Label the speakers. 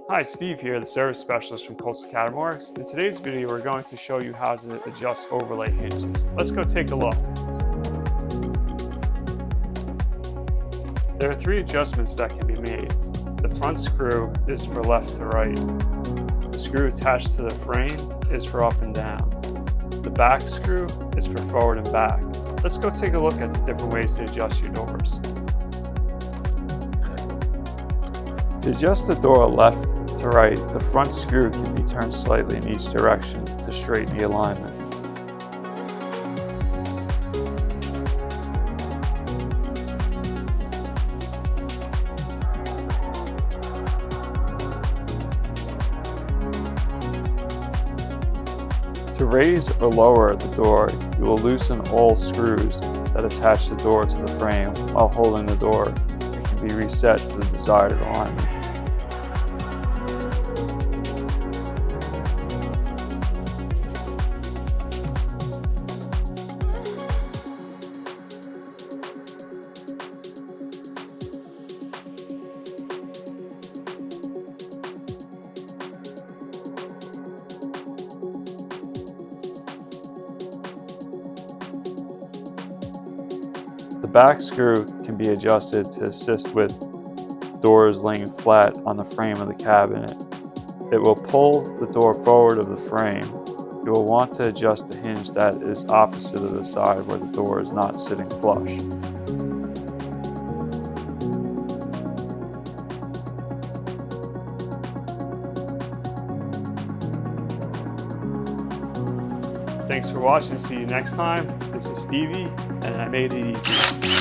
Speaker 1: Hi, Steve here, the service specialist from Coastal Catamarans. In today's video, we're going to show you how to adjust overlay hinges. Let's go take a look. There are three adjustments that can be made. The front screw is for left to right. The screw attached to the frame is for up and down. The back screw is for forward and back. Let's go take a look at the different ways to adjust your doors. To adjust the door left to right, the front screw can be turned slightly in each direction to straighten the alignment. To raise or lower the door, you will loosen all screws that attach the door to the frame while holding the door. It can be reset to the desired alignment. The back screw can be adjusted to assist with doors laying flat on the frame of the cabinet. It will pull the door forward of the frame. You will want to adjust the hinge that is opposite of the side where the door is not sitting flush. Thanks for watching. See you next time. This is Stevie, and I made it easy.